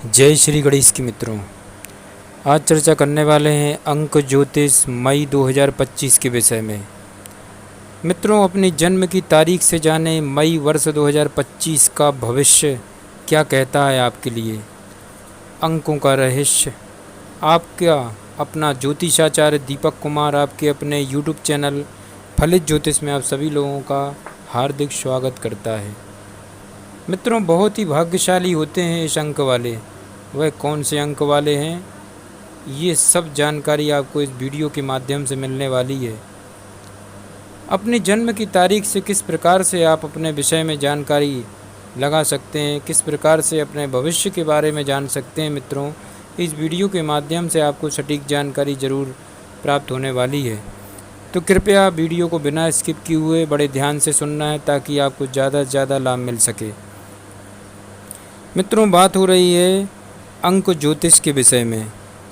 जय श्री गणेश की मित्रों। आज चर्चा करने वाले हैं अंक ज्योतिष मई 2025 के विषय में। मित्रों, अपनी जन्म की तारीख से जाने मई वर्ष 2025 का भविष्य क्या कहता है आपके लिए। अंकों का रहस्य आपका अपना ज्योतिषाचार्य दीपक कुमार आपके अपने YouTube चैनल फलित ज्योतिष में आप सभी लोगों का हार्दिक स्वागत करता है। मित्रों, बहुत ही भाग्यशाली होते हैं इस अंक वाले। वह कौन से अंक वाले हैं, ये सब जानकारी आपको इस वीडियो के माध्यम से मिलने वाली है। अपनी जन्म की तारीख से किस प्रकार से आप अपने विषय में जानकारी लगा सकते हैं, किस प्रकार से अपने भविष्य के बारे में जान सकते हैं। मित्रों, इस वीडियो के माध्यम से आपको सटीक जानकारी ज़रूर प्राप्त होने वाली है, तो कृपया वीडियो को बिना स्किप किए हुए बड़े ध्यान से सुनना है ताकि आपको ज़्यादा से ज़्यादा लाभ मिल सके। मित्रों, बात हो रही है अंक ज्योतिष के विषय में।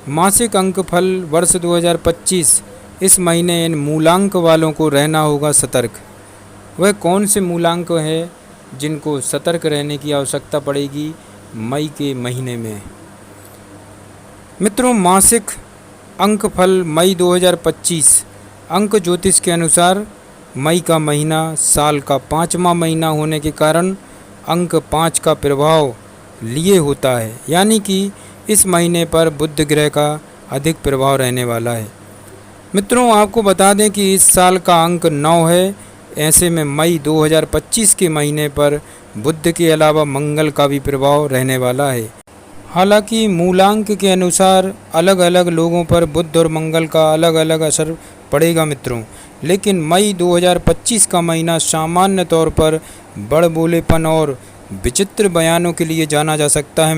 मासिक अंक फल वर्ष 2025 इस महीने इन मूलांक वालों को रहना होगा सतर्क। वह कौन से मूलांक है जिनको सतर्क रहने की आवश्यकता पड़ेगी मई के महीने में। मित्रों, मासिक अंक फल मई 2025 अंक ज्योतिष के अनुसार मई का महीना साल का 5वां महीना होने के कारण अंक 5 का प्रभाव लिए होता है, यानी कि इस महीने पर बुध ग्रह का अधिक प्रभाव रहने वाला है। मित्रों, आपको बता दें कि इस साल का अंक 9 है। ऐसे में मई 2025 के महीने पर बुध के अलावा मंगल का भी प्रभाव रहने वाला है। हालांकि मूलांक के अनुसार अलग अलग लोगों पर बुध और मंगल का अलग अलग असर पड़ेगा मित्रों, लेकिन मई 2025 का महीना सामान्य तौर पर बड़बोलेपन और विचित्र बयानों के लिए जाना जा सकता है।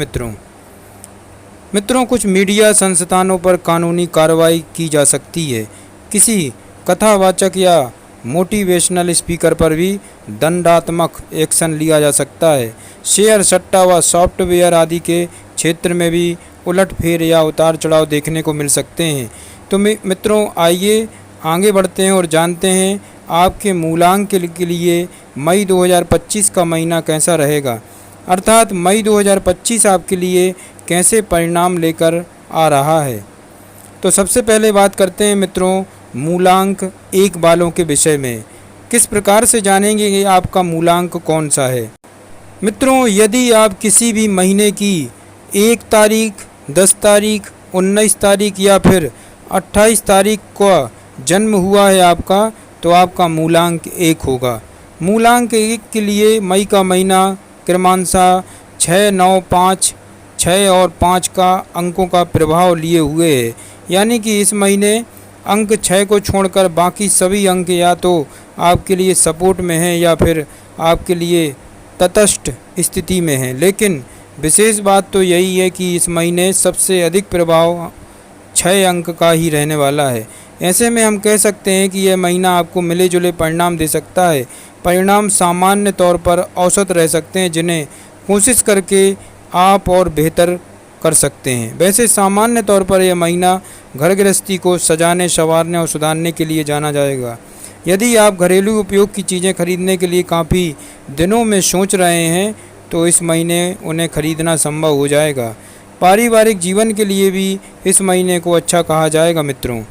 मित्रों, कुछ मीडिया संस्थानों पर कानूनी कार्रवाई की जा सकती है। किसी कथावाचक या मोटिवेशनल स्पीकर पर भी दंडात्मक एक्शन लिया जा सकता है। शेयर सट्टा व सॉफ्टवेयर आदि के क्षेत्र में भी उलटफेर या उतार चढ़ाव देखने को मिल सकते हैं। तो मित्रों, आइए आगे बढ़ते हैं और जानते हैं आपके मूलांक के लिए मई 2025 का महीना कैसा रहेगा, अर्थात मई 2025 आपके लिए कैसे परिणाम लेकर आ रहा है। तो सबसे पहले बात करते हैं मित्रों मूलांक 1 वालों के विषय में। किस प्रकार से जानेंगे कि आपका मूलांक कौन सा है। मित्रों, यदि आप किसी भी महीने की 1 तारीख, 10 तारीख, 19 तारीख या फिर 28 तारीख का जन्म हुआ है आपका, तो आपका मूलांक 1 होगा। मूलांक 1 के लिए मई का महीना क्रमांशः 6, 9, 5, 6 और 5 का अंकों का प्रभाव लिए हुए है, यानी कि इस महीने अंक 6 को छोड़कर बाकी सभी अंक या तो आपके लिए सपोर्ट में हैं या फिर आपके लिए तटस्थ स्थिति में हैं। लेकिन विशेष बात तो यही है कि इस महीने सबसे अधिक प्रभाव 6 अंक का ही रहने वाला है। ऐसे में हम कह सकते हैं कि यह महीना आपको मिले जुले परिणाम दे सकता है। परिणाम सामान्य तौर पर औसत रह सकते हैं, जिन्हें कोशिश करके आप और बेहतर कर सकते हैं। वैसे सामान्य तौर पर यह महीना घर गृहस्थी को सजाने, संवारने और सुधारने के लिए जाना जाएगा। यदि आप घरेलू उपयोग की चीज़ें खरीदने के लिए काफ़ी दिनों में सोच रहे हैं, तो इस महीने उन्हें खरीदना संभव हो जाएगा। पारिवारिक जीवन के लिए भी इस महीने को अच्छा कहा जाएगा। मित्रों,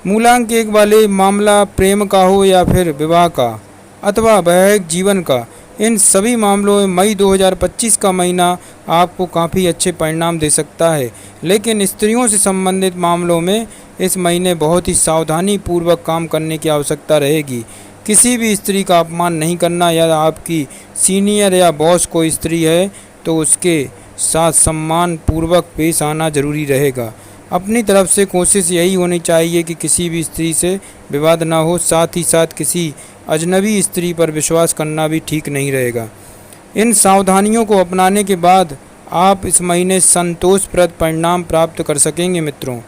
मूलांक 1 वाले मामला प्रेम का हो या फिर विवाह का अथवा वैवाहिक जीवन का, इन सभी मामलों में मई 2025 का महीना आपको काफ़ी अच्छे परिणाम दे सकता है। लेकिन स्त्रियों से संबंधित मामलों में इस महीने बहुत ही सावधानी पूर्वक काम करने की आवश्यकता रहेगी। किसी भी स्त्री का अपमान नहीं करना, या आपकी सीनियर या बॉस कोई स्त्री है तो उसके साथ सम्मान पूर्वक पेश आना जरूरी रहेगा। अपनी तरफ से कोशिश यही होनी चाहिए कि किसी भी स्त्री से विवाद ना हो। साथ ही साथ किसी अजनबी स्त्री पर विश्वास करना भी ठीक नहीं रहेगा। इन सावधानियों को अपनाने के बाद आप इस महीने संतोषप्रद परिणाम प्राप्त कर सकेंगे। मित्रों,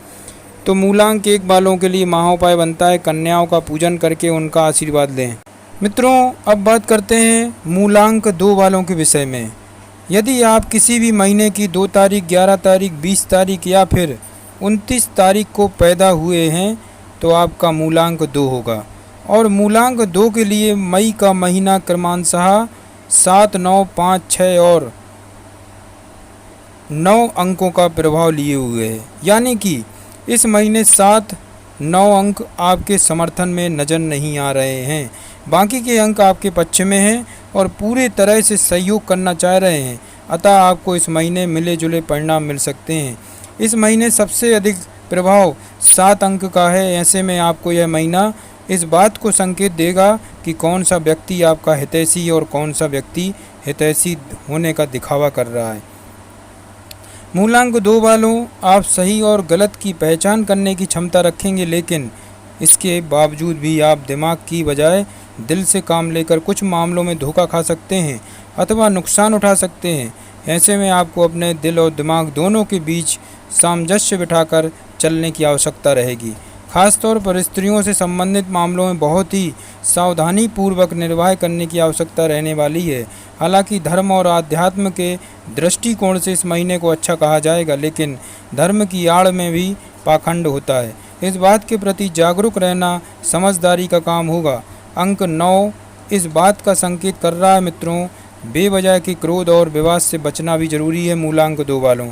तो मूलांक 1 वालों के लिए महाउपाय बनता है कन्याओं का पूजन करके उनका आशीर्वाद लें। मित्रों, अब बात करते हैं मूलांक 2 वालों के विषय में। यदि आप किसी भी महीने की 2 तारीख, 11 तारीख, 20 तारीख या फिर 29 तारीख को पैदा हुए हैं, तो आपका मूलांक 2 होगा। और मूलांक 2 के लिए मई का महीना क्रमांशः 7, 9, 5, 6 और 9 अंकों का प्रभाव लिए हुए है, यानी कि इस महीने 7-9 अंक आपके समर्थन में नज़र नहीं आ रहे हैं। बाकी के अंक आपके पक्ष में हैं और पूरे तरह से सहयोग करना चाह रहे हैं। अतः आपको इस महीने मिले जुले परिणाम मिल सकते हैं। इस महीने सबसे अधिक प्रभाव 7 अंक का है। ऐसे में आपको यह महीना इस बात को संकेत देगा कि कौन सा व्यक्ति आपका हितैषी और कौन सा व्यक्ति हितैषी होने का दिखावा कर रहा है। मूलांक 2 वालों, आप सही और गलत की पहचान करने की क्षमता रखेंगे, लेकिन इसके बावजूद भी आप दिमाग की बजाय दिल से काम लेकर कुछ मामलों में धोखा खा सकते हैं अथवा नुकसान उठा सकते हैं। ऐसे में आपको अपने दिल और दिमाग दोनों के बीच सामंजस्य बिठाकर चलने की आवश्यकता रहेगी। खासतौर पर स्त्रियों से संबंधित मामलों में बहुत ही सावधानी पूर्वक निर्वाह करने की आवश्यकता रहने वाली है। हालांकि धर्म और आध्यात्म के दृष्टिकोण से इस महीने को अच्छा कहा जाएगा, लेकिन धर्म की आड़ में भी पाखंड होता है। इस बात के प्रति जागरूक रहना समझदारी का काम होगा। अंक 9 इस बात का संकेत कर रहा है मित्रों, बेवजह के क्रोध और विवाद से बचना भी जरूरी है। मूलांक 2 वालों,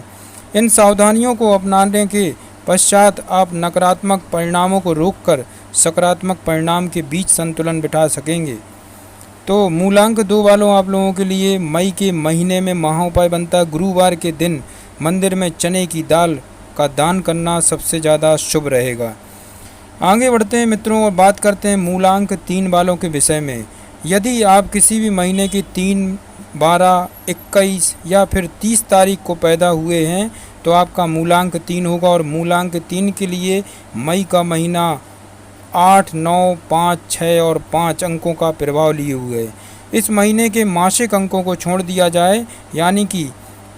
इन सावधानियों को अपनाने के पश्चात आप नकारात्मक परिणामों को रोककर सकारात्मक परिणाम के बीच संतुलन बिठा सकेंगे। तो मूलांक 2 वालों, आप लोगों के लिए मई के महीने में महाउपाय बनता है गुरुवार के दिन मंदिर में चने की दाल का दान करना सबसे ज़्यादा शुभ रहेगा। आगे बढ़ते हैं मित्रों और बात करते हैं मूलांक 3 वालों के विषय में। यदि आप किसी भी महीने की 3, 12, 21 या फिर 30 तारीख को पैदा हुए हैं तो आपका मूलांक 3 होगा। और मूलांक 3 के लिए मई का महीना 8, 9, 5, 6 और 5 अंकों का प्रभाव लिए हुए है। इस महीने के मासिक अंकों को छोड़ दिया जाए, यानी कि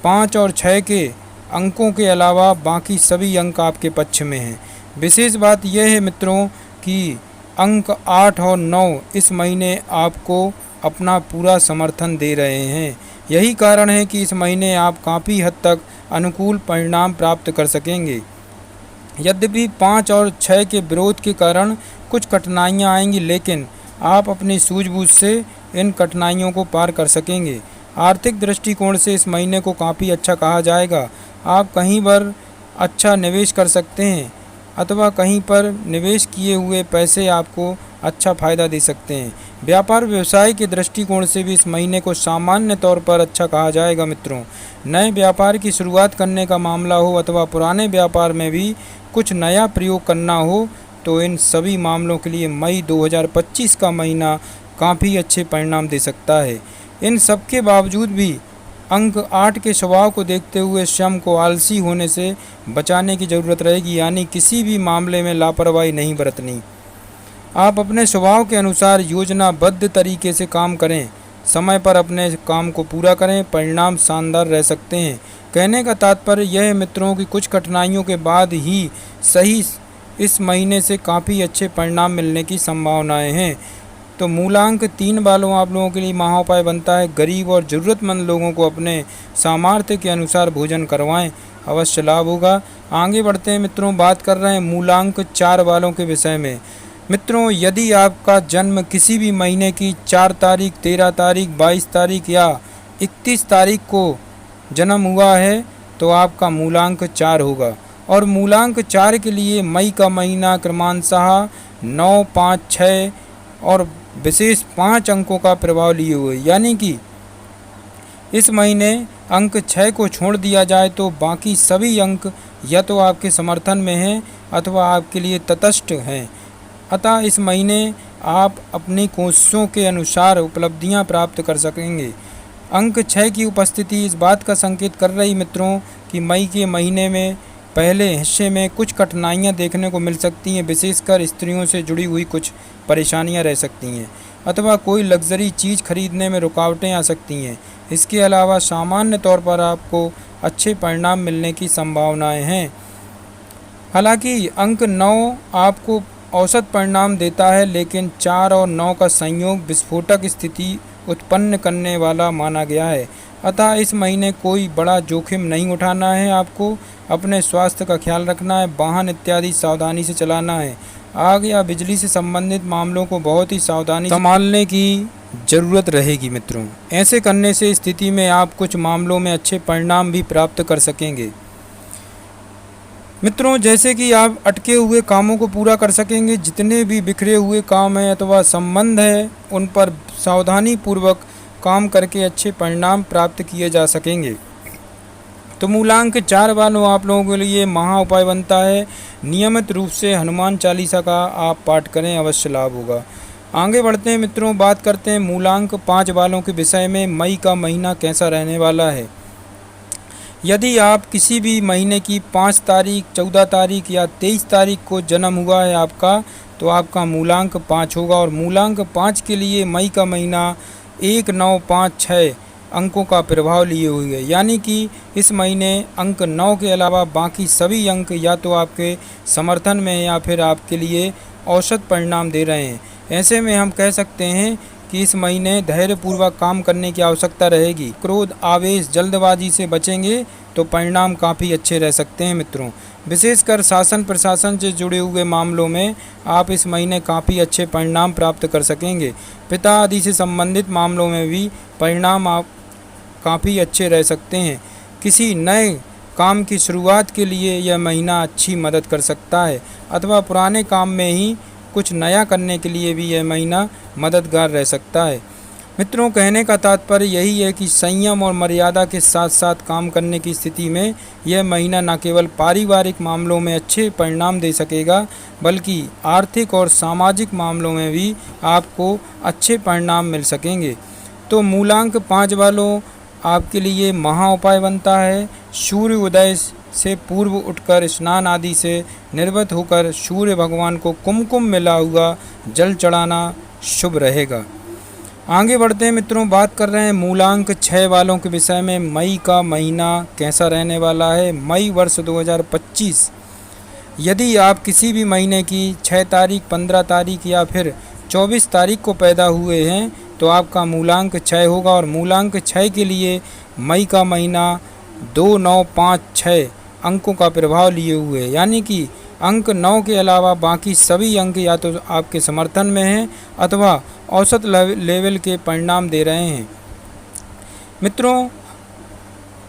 5 और 6 के अंकों के अलावा बाकी सभी अंक आपके पक्ष में हैं। विशेष बात यह है मित्रों कि अंक 8 और 9 इस महीने आपको अपना पूरा समर्थन दे रहे हैं। यही कारण है कि इस महीने आप काफ़ी हद तक अनुकूल परिणाम प्राप्त कर सकेंगे। यद्यपि 5 और 6 के विरोध के कारण कुछ कठिनाइयां आएंगी, लेकिन आप अपनी सूझबूझ से इन कठिनाइयों को पार कर सकेंगे। आर्थिक दृष्टिकोण से इस महीने को काफ़ी अच्छा कहा जाएगा। आप कहीं पर अच्छा निवेश कर सकते हैं अथवा कहीं पर निवेश किए हुए पैसे आपको अच्छा फ़ायदा दे सकते हैं। व्यापार व्यवसाय के दृष्टिकोण से भी इस महीने को सामान्य तौर पर अच्छा कहा जाएगा मित्रों। नए व्यापार की शुरुआत करने का मामला हो अथवा पुराने व्यापार में भी कुछ नया प्रयोग करना हो, तो इन सभी मामलों के लिए मई 2025 का महीना काफ़ी अच्छे परिणाम दे सकता है। इन सब के बावजूद भी अंक 8 के स्वभाव को देखते हुए स्वयं को आलसी होने से बचाने की ज़रूरत रहेगी, यानी किसी भी मामले में लापरवाही नहीं बरतनी। आप अपने स्वभाव के अनुसार योजनाबद्ध तरीके से काम करें, समय पर अपने काम को पूरा करें, परिणाम शानदार रह सकते हैं। कहने का तात्पर्य यह है मित्रों कि कुछ कठिनाइयों के बाद ही सही इस महीने से काफ़ी अच्छे परिणाम मिलने की संभावनाएं हैं। तो मूलांक 3 वालों, आप लोगों के लिए महाउपाय बनता है गरीब और ज़रूरतमंद लोगों को अपने सामर्थ्य के अनुसार भोजन करवाएं, अवश्य लाभ होगा। आगे बढ़ते हैं मित्रों, बात कर रहे हैं मूलांक 4 वालों के विषय में। मित्रों, यदि आपका जन्म किसी भी महीने की 4 तारीख, 13 तारीख, 22 तारीख या 31 तारीख को जन्म हुआ है तो आपका मूलांक 4 होगा। और मूलांक 4 के लिए मई का महीना क्रमांशः 9, 5, 6 और विशेष 5 अंकों का प्रभाव लिए हुए, यानी कि इस महीने अंक 6 को छोड़ दिया जाए तो बाकी सभी अंक या तो आपके समर्थन में हैं अथवा आपके लिए तटस्थ हैं। अतः इस महीने आप अपनी कोशिशों के अनुसार उपलब्धियां प्राप्त कर सकेंगे। अंक 6 की उपस्थिति इस बात का संकेत कर रही मित्रों कि मई के महीने में पहले हिस्से में कुछ कठिनाइयां देखने को मिल सकती हैं, विशेषकर स्त्रियों से जुड़ी हुई कुछ परेशानियां रह सकती हैं अथवा कोई लग्जरी चीज़ खरीदने में रुकावटें आ सकती हैं। इसके अलावा सामान्य तौर पर आपको अच्छे परिणाम मिलने की संभावनाएं हैं। हालांकि अंक 9 आपको औसत परिणाम देता है, लेकिन 4 और 9 का संयोग विस्फोटक स्थिति उत्पन्न करने वाला माना गया है। अतः इस महीने कोई बड़ा जोखिम नहीं उठाना है। आपको अपने स्वास्थ्य का ख्याल रखना है, वाहन इत्यादि सावधानी से चलाना है। आग या बिजली से संबंधित मामलों को बहुत ही सावधानी संभालने की ज़रूरत रहेगी मित्रों। ऐसे करने से स्थिति में आप कुछ मामलों में अच्छे परिणाम भी प्राप्त कर सकेंगे। मित्रों, जैसे कि आप अटके हुए कामों को पूरा कर सकेंगे। जितने भी बिखरे हुए काम हैं अथवा संबंध है, उन पर सावधानी पूर्वक काम करके अच्छे परिणाम प्राप्त किए जा सकेंगे। तो मूलांक 4 वालों आप लोगों के लिए महा उपाय बनता है, नियमित रूप से हनुमान चालीसा का आप पाठ करें, अवश्य लाभ होगा। आगे बढ़ते हैं मित्रों, बात करते हैं मूलांक 5 वालों के विषय में। मई का महीना कैसा रहने वाला है। यदि आप किसी भी महीने की 5 तारीख, 14 तारीख या 23 तारीख को जन्म हुआ है आपका, तो आपका मूलांक 5 होगा। और मूलांक 5 के लिए मई का महीना 1, 9, 5, 6 अंकों का प्रभाव लिए हुए है। यानी कि इस महीने अंक 9 के अलावा बाकी सभी अंक या तो आपके समर्थन में या फिर आपके लिए औसत परिणाम दे रहे हैं। ऐसे में हम कह सकते हैं कि इस महीने धैर्यपूर्वक काम करने की आवश्यकता रहेगी। क्रोध, आवेश, जल्दबाजी से बचेंगे तो परिणाम काफ़ी अच्छे रह सकते हैं मित्रों। विशेषकर शासन प्रशासन से जुड़े हुए मामलों में आप इस महीने काफ़ी अच्छे परिणाम प्राप्त कर सकेंगे। पिता आदि से संबंधित मामलों में भी परिणाम आप काफ़ी अच्छे रह सकते हैं। किसी नए काम की शुरुआत के लिए यह महीना अच्छी मदद कर सकता है, अथवा पुराने काम में ही कुछ नया करने के लिए भी यह महीना मददगार रह सकता है। मित्रों, कहने का तात्पर्य यही है कि संयम और मर्यादा के साथ साथ काम करने की स्थिति में यह महीना न केवल पारिवारिक मामलों में अच्छे परिणाम दे सकेगा, बल्कि आर्थिक और सामाजिक मामलों में भी आपको अच्छे परिणाम मिल सकेंगे। तो मूलांक 5 वालों आपके लिए महा उपाय बनता है। सूर्य उदय से पूर्व उठकर स्नान आदि से निर्वृत्त होकर सूर्य भगवान को कुमकुम मिला हुआ जल चढ़ाना शुभ रहेगा। आगे बढ़ते हैं मित्रों, बात कर रहे हैं मूलांक 6 वालों के विषय में। मई का महीना कैसा रहने वाला है। मई वर्ष 2025, यदि आप किसी भी महीने की 6 तारीख, 15 तारीख या फिर 24 तारीख को पैदा हुए हैं, तो आपका मूलांक 6 होगा। और मूलांक 6 के लिए मई का महीना 2, 9, 5, 6 अंकों का प्रभाव लिए हुए है। यानी कि अंक 9 के अलावा बाकी सभी अंक या तो आपके समर्थन में हैं अथवा औसत लेवल के परिणाम दे रहे हैं। मित्रों,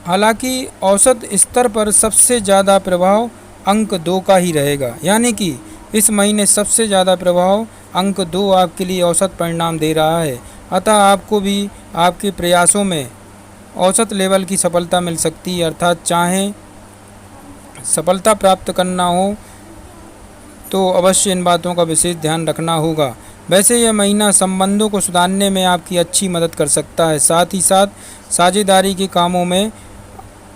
हालांकि औसत स्तर पर सबसे ज़्यादा प्रभाव अंक 2 का ही रहेगा। यानी कि इस महीने सबसे ज़्यादा प्रभाव अंक 2 आपके लिए औसत परिणाम दे रहा है। अतः आपको भी आपके प्रयासों में औसत लेवल की सफलता मिल सकती है। अर्थात चाहें सफलता प्राप्त करना हो तो अवश्य इन बातों का विशेष ध्यान रखना होगा। वैसे यह महीना संबंधों को सुधारने में आपकी अच्छी मदद कर सकता है। साथ ही साथ साझेदारी के कामों में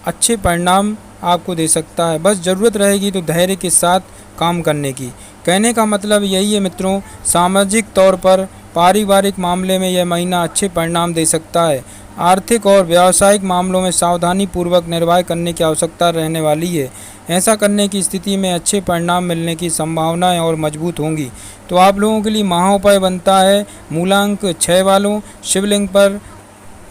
अच्छे परिणाम आपको दे सकता है। बस ज़रूरत रहेगी तो धैर्य के साथ काम करने की। कहने का मतलब यही है मित्रों, सामाजिक तौर पर पारिवारिक मामले में यह महीना अच्छे परिणाम दे सकता है। आर्थिक और व्यावसायिक मामलों में सावधानी पूर्वक निर्वाह करने की आवश्यकता रहने वाली है। ऐसा करने की स्थिति में अच्छे परिणाम मिलने की संभावनाएं और मजबूत होंगी। तो आप लोगों के लिए महाउपाय बनता है, मूलांक 6 वालों शिवलिंग पर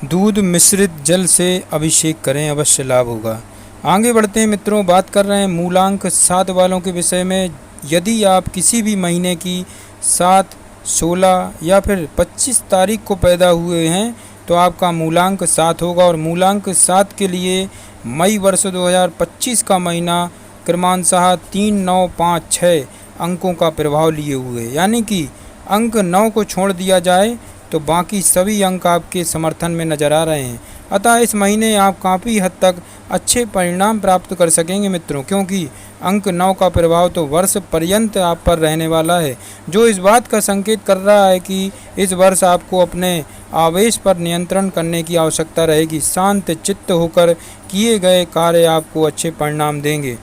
दूध मिश्रित जल से अभिषेक करें, अवश्य लाभ होगा। आगे बढ़ते हैं मित्रों, बात कर रहे हैं मूलांक 7 वालों के विषय में। यदि आप किसी भी महीने की 7, 16 या फिर 25 तारीख को पैदा हुए हैं, तो आपका मूलांक 7 होगा। और मूलांक 7 के लिए मई वर्ष 2025 का महीना क्रमांशः 3, 9, 5, 6 अंकों का प्रभाव लिए हुए। यानी कि अंक 9 को छोड़ दिया जाए तो बाकी सभी अंक आपके समर्थन में नज़र आ रहे हैं। अतः इस महीने आप काफ़ी हद तक अच्छे परिणाम प्राप्त कर सकेंगे मित्रों, क्योंकि अंक 9 का प्रभाव तो वर्ष पर्यंत आप पर रहने वाला है, जो इस बात का संकेत कर रहा है कि इस वर्ष आपको अपने आवेश पर नियंत्रण करने की आवश्यकता रहेगी। शांत चित्त होकर किए गए कार्य आपको अच्छे परिणाम देंगे।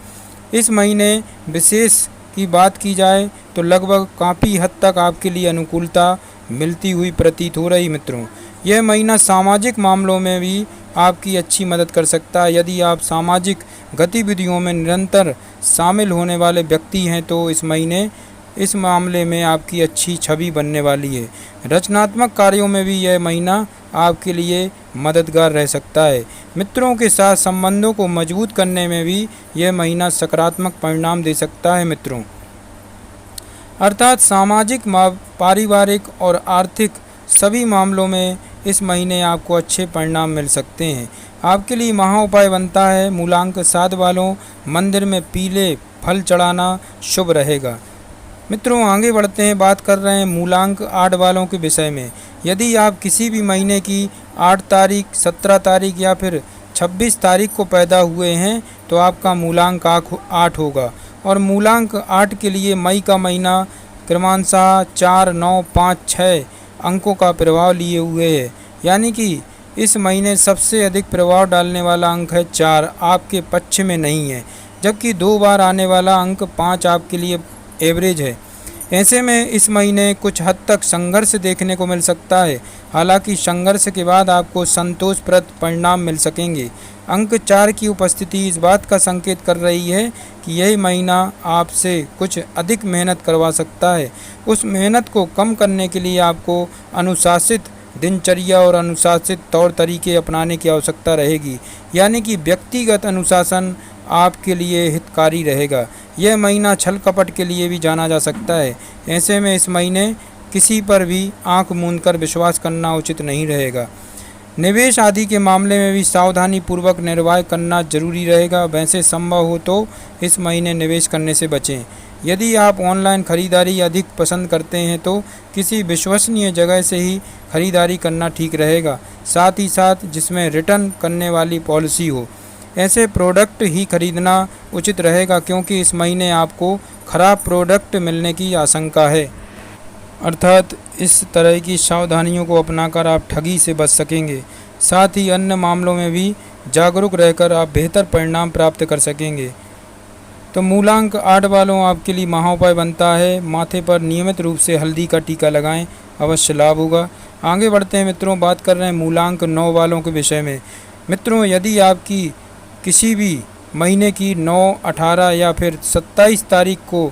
इस महीने विशेष की बात की जाए तो लगभग काफ़ी हद तक आपके लिए अनुकूलता मिलती हुई प्रतीत हो रही मित्रों। यह महीना सामाजिक मामलों में भी आपकी अच्छी मदद कर सकता है। यदि आप सामाजिक गतिविधियों में निरंतर शामिल होने वाले व्यक्ति हैं तो इस महीने इस मामले में आपकी अच्छी छवि बनने वाली है। रचनात्मक कार्यों में भी यह महीना आपके लिए मददगार रह सकता है। मित्रों के साथ संबंधों को मजबूत करने में भी यह महीना सकारात्मक परिणाम दे सकता है मित्रों। अर्थात सामाजिक, पारिवारिक और आर्थिक सभी मामलों में इस महीने आपको अच्छे परिणाम मिल सकते हैं। आपके लिए महा उपाय बनता है मूलांक 7 वालों मंदिर में पीले फल चढ़ाना शुभ रहेगा। मित्रों आगे बढ़ते हैं, बात कर रहे हैं मूलांक 8 वालों के विषय में। यदि आप किसी भी महीने की 8 तारीख, 17 तारीख या फिर 26 तारीख को पैदा हुए हैं तो आपका मूलांक 8 होगा। और मूलांक 8 के लिए मई का महीना क्रमांशः 4, 9, 5, 6 अंकों का प्रभाव लिए हुए है, यानी कि इस महीने सबसे अधिक प्रभाव डालने वाला अंक है 4, आपके पक्ष में नहीं है, जबकि 2 बार आने वाला अंक 5 आपके लिए एवरेज है। ऐसे में इस महीने कुछ हद तक संघर्ष देखने को मिल सकता है, हालांकि संघर्ष के बाद आपको संतोषप्रद परिणाम मिल सकेंगे। अंक 4 की उपस्थिति इस बात का संकेत कर रही है कि यही महीना आपसे कुछ अधिक मेहनत करवा सकता है। उस मेहनत को कम करने के लिए आपको अनुशासित दिनचर्या और अनुशासित तौर तरीके अपनाने की आवश्यकता रहेगी, यानी कि व्यक्तिगत अनुशासन आपके लिए हितकारी रहेगा। यह महीना छल कपट के लिए भी जाना जा सकता है। ऐसे में इस महीने किसी पर भी आंख मूंदकर विश्वास करना उचित नहीं रहेगा। निवेश आदि के मामले में भी सावधानी पूर्वक निर्वाह करना जरूरी रहेगा। वैसे संभव हो तो इस महीने निवेश करने से बचें। यदि आप ऑनलाइन खरीदारी अधिक पसंद करते हैं तो किसी विश्वसनीय जगह से ही खरीदारी करना ठीक रहेगा, साथ ही साथ जिसमें रिटर्न करने वाली पॉलिसी हो। ऐसे प्रोडक्ट ही खरीदना उचित रहेगा, क्योंकि इस महीने आपको खराब प्रोडक्ट मिलने की आशंका है। अर्थात इस तरह की सावधानियों को अपनाकर आप ठगी से बच सकेंगे। साथ ही अन्य मामलों में भी जागरूक रहकर आप बेहतर परिणाम प्राप्त कर सकेंगे। तो मूलांक 8 वालों आपके लिए महाउपाय बनता है माथे पर नियमित रूप से हल्दी का टीका लगाएं, अवश्य लाभ होगा। आगे बढ़ते हैं मित्रों, बात कर रहे हैं मूलांक 9 वालों के विषय में। मित्रों यदि आपकी किसी भी महीने की 9, 18 या फिर 27 तारीख को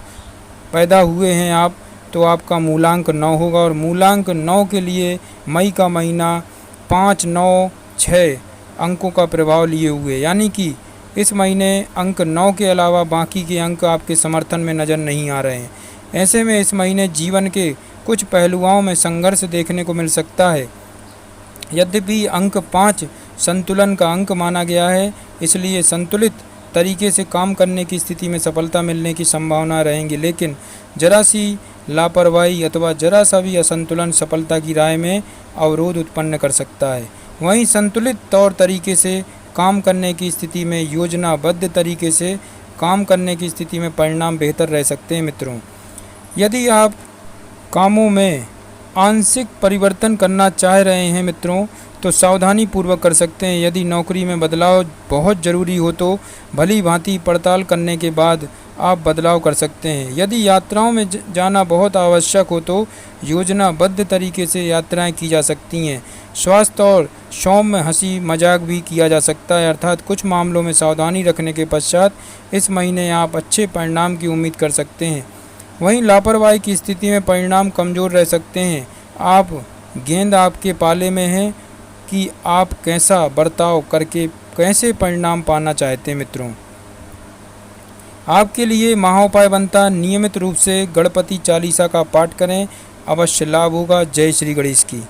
पैदा हुए हैं आप, तो आपका मूलांक 9 होगा। और मूलांक 9 के लिए मई का महीना 5, 9, 6 अंकों का प्रभाव लिए हुए, यानी कि इस महीने अंक 9 के अलावा बाकी के अंक आपके समर्थन में नज़र नहीं आ रहे हैं। ऐसे में इस महीने जीवन के कुछ पहलुओं में संघर्ष देखने को मिल सकता है। यद्यपि अंक 5 संतुलन का अंक माना गया है, इसलिए संतुलित तरीके से काम करने की स्थिति में सफलता मिलने की संभावना रहेंगी, लेकिन जरा सी लापरवाही अथवा जरा सा भी असंतुलन सफलता की राह में अवरोध उत्पन्न कर सकता है। वहीं संतुलित तौर तरीके से काम करने की स्थिति में, योजनाबद्ध तरीके से काम करने की स्थिति में परिणाम बेहतर रह सकते हैं। मित्रों यदि आप कामों में आंशिक परिवर्तन करना चाह रहे हैं मित्रों, तो सावधानी पूर्वक कर सकते हैं। यदि नौकरी में बदलाव बहुत ज़रूरी हो तो भली भांति पड़ताल करने के बाद आप बदलाव कर सकते हैं। यदि यात्राओं में जाना बहुत आवश्यक हो तो योजनाबद्ध तरीके से यात्राएं की जा सकती हैं। स्वास्थ्य और सौम्य हंसी मजाक भी किया जा सकता है, अर्थात कुछ मामलों में सावधानी रखने के पश्चात इस महीने आप अच्छे परिणाम की उम्मीद कर सकते हैं। वहीं लापरवाही की स्थिति में परिणाम कमज़ोर रह सकते हैं। आप गेंद आपके पाले में है कि आप कैसा बर्ताव करके कैसे परिणाम पाना चाहते हैं। मित्रों आपके लिए महाउपाय बनता नियमित रूप से गणपति चालीसा का पाठ करें, अवश्य लाभ होगा। जय श्री गणेश की।